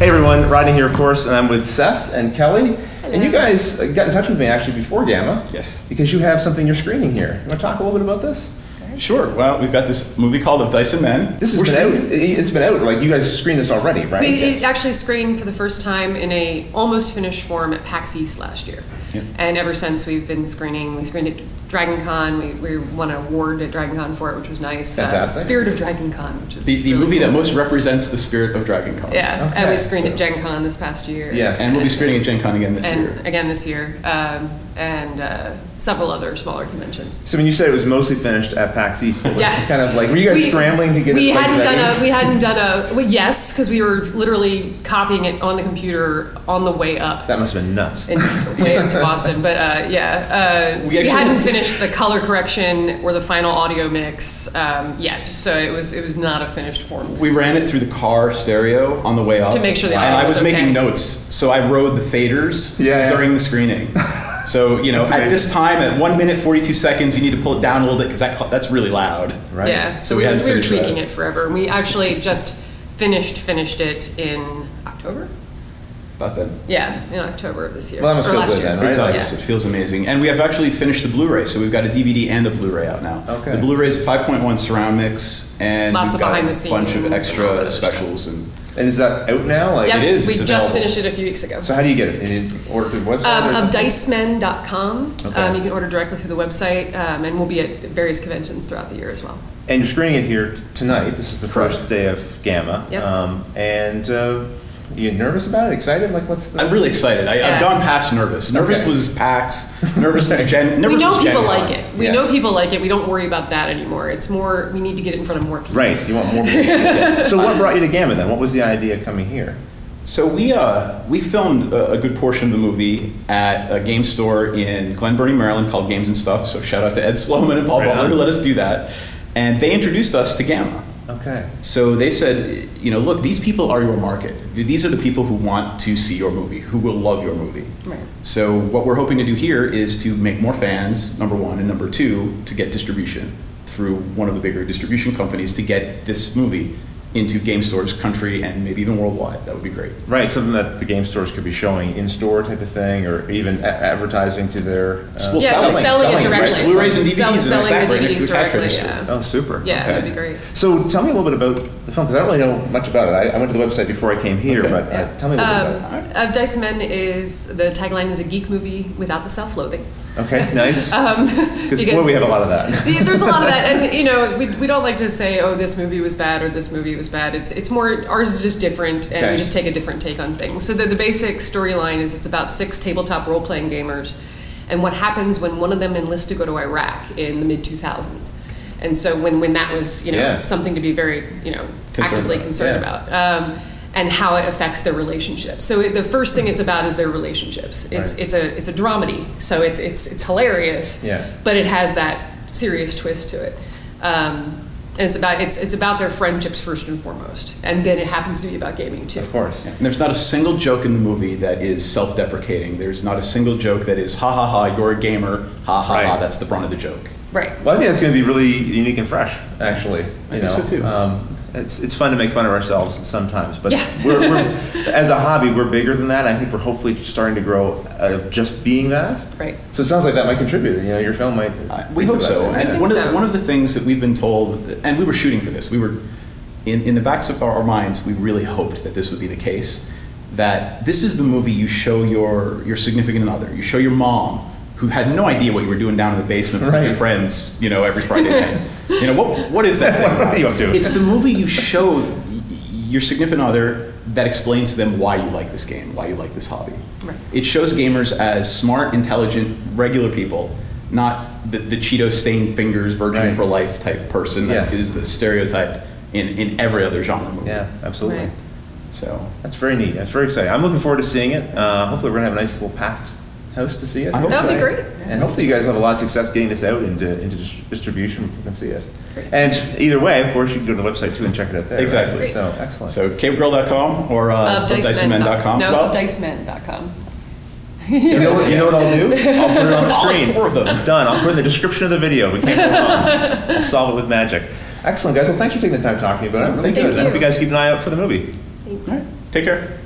Hey everyone, Rodney here, of course, and I'm with Seth and Kelly. Hello. And you guys got in touch with me actually before GAMA. Yes. Because you have something you're screening here. You want to talk a little bit about this? Sure. Well, we've got this movie called Of Dice and Men. This has been out. It's been out. Like you guys screened this already, right? We actually screened for the first time in a almost finished form at PAX East last year. Yep. And ever since we've been screening. We screened at Dragon Con. We won an award at Dragon Con for it, which was nice. Fantastic. Spirit of Dragon Con, which is The really movie cool. that most represents the spirit of Dragon Con. Yeah, Okay, and we screened so- at Gen Con this past year. Yes. And we'll be screening at Gen Con again this year. And again this year. And several other smaller conventions. So when you said it was mostly finished at PAX East, what was Yeah. kind of like, were you guys scrambling to get we it like hadn't that in? we hadn't done a well, yes, because we were literally copying it on the computer on the way up. That must have been nuts. And way up to Boston, but we actually- hadn't finished the color correction or the final audio mix yet, so it was not a finished form. We ran it through the car stereo on the way up. To make sure the And audio I was was making okay. notes, so I rode the faders Yeah. during the screening. So, you know, That's at amazing. this time, at 1 minute, 42 seconds, you need to pull it down a little bit because that's really loud. Right. Yeah, so So we we hadn't were finished tweaking that. it forever. We actually just finished it in October. About then. Yeah, in October of this year. Well, that must or feel last good year. then, right? It does. Yeah. It feels amazing. And we have actually finished the Blu-ray, so we've got a DVD and a Blu-ray out now. Okay. The Blu-ray is a 5.1 surround mix, and Lots we've of got behind a the bunch scenes of and all that extra other specials. And And is that out now? Like, Yep, It is, we it's just available. finished it a few weeks ago. So how do you get it? You order through the website? or Of something? dicemen.com. Okay. You can order directly through the website, and we'll be at various conventions throughout the year as well. And you're screening it here tonight. This is the Correct. first day of GAMA. Yep. You nervous about it? Excited? Like, what's the? I'm really excited. I've Yeah. gone past nervous. Nervous Okay. was PAX. Nervous was Gen. We Nervous know was Gen people Con. like it. We Yes. know people like it. We don't worry about that anymore. It's more, we need to get it in front of more people. Right. You want more people to see it. So what brought you to GAMA then? What was the idea coming here? So we filmed a good portion of the movie at a game store in Glen Burnie, Maryland called Games and Stuff. So shout out to Ed Sloman and Paul Right Butler on. who let us do that. And they introduced us to GAMA. Okay. So they said, you know, look, these people are your market. These are the people who want to see your movie, who will love your movie. Right. So what we're hoping to do here is to make more fans, number one, and number two, to get distribution through one of the bigger distribution companies to get this movie into game stores, country, and maybe even worldwide. That would be great. Right. Something that the game stores could be showing in store type of thing, or even advertising to their. Well, Yeah, just selling it right? directly. Blu-rays and DVDs Selling in a stack the right next to the DVDs cash directly, register. yeah. Oh, super. Yeah, Okay. that'd be great. So tell me a little bit about the film, because I don't really know much about it. I went to the website before I came here, Okay. but Yeah. tell me a little bit about it. Of Dice and Men is, the tagline is a geek movie without the self-loathing. Okay, nice. Because because- we have a lot of that. There's a lot of that, and you know, we don't like to say, oh, this movie was bad or this movie was bad. It's more, ours is just different, and Okay. we just take a different take on things. So the basic storyline is it's about 6 tabletop role-playing gamers, and what happens when one of them enlists to go to Iraq in the mid-2000s. And so when that was, you know, Yeah. something to be very, you know, Concerned actively about. concerned Yeah. about. And how it affects their relationships. So the first thing it's about is their relationships. It's Right. it's a dramedy, so it's hilarious. Yeah. But it has that serious twist to it. And it's about their friendships first and foremost, and then it happens to be about gaming too. Of course. And there's not a single joke in the movie that is self-deprecating. There's not a single joke that is, ha ha ha, you're a gamer, ha ha ha, Right. that's the brunt of the joke. Right. Well, I think that's going to be really unique and fresh, actually. I think so, too. It's fun to make fun of ourselves sometimes, but Yeah. we're as a hobby, we're bigger than that. I think we're hopefully starting to grow out of just being that. Right. So it sounds like that might contribute. You know, your film might. We hope so. I And think one, so. Of, one of the things that we've been told, and we were shooting for this, we were, in the backs of our minds, we really hoped that this would be the case, that this is the movie you show your significant other, you show your mom, who had no idea what you were doing down in the basement with Right. your friends, you know, every Friday night. You know, what is that thing? What are you up to? It's the movie you show your significant other that explains to them why you like this game, why you like this hobby. Right. It shows gamers as smart, intelligent, regular people, not the Cheeto-stained fingers, virgin Right. for life type person that Yes. is the stereotype in every other genre movie. Yeah, absolutely. Right. So That's very neat. That's very exciting. I'm looking forward to seeing it. Hopefully, we're gonna have a nice little packed house to see it. I hope That'd be great. And hopefully, you guys will have a lot of success getting this out into distribution. People can see it. Great. And either way, of course, you can go to the website too and check it out there. right? Exactly. So excellent. So cavegirl.com or dicemen.com. No, Well, dicemen.com. You know what I'll do? I'll put it on the All screen. 4 of them. Done. I'll put it in the description of the video. We can't go wrong. I'll solve it with magic. Excellent, guys. Well, thanks for taking the time to talk to me about it. Really Thank good. I hope you. you guys keep an eye out for the movie. Thanks. all right. Take care.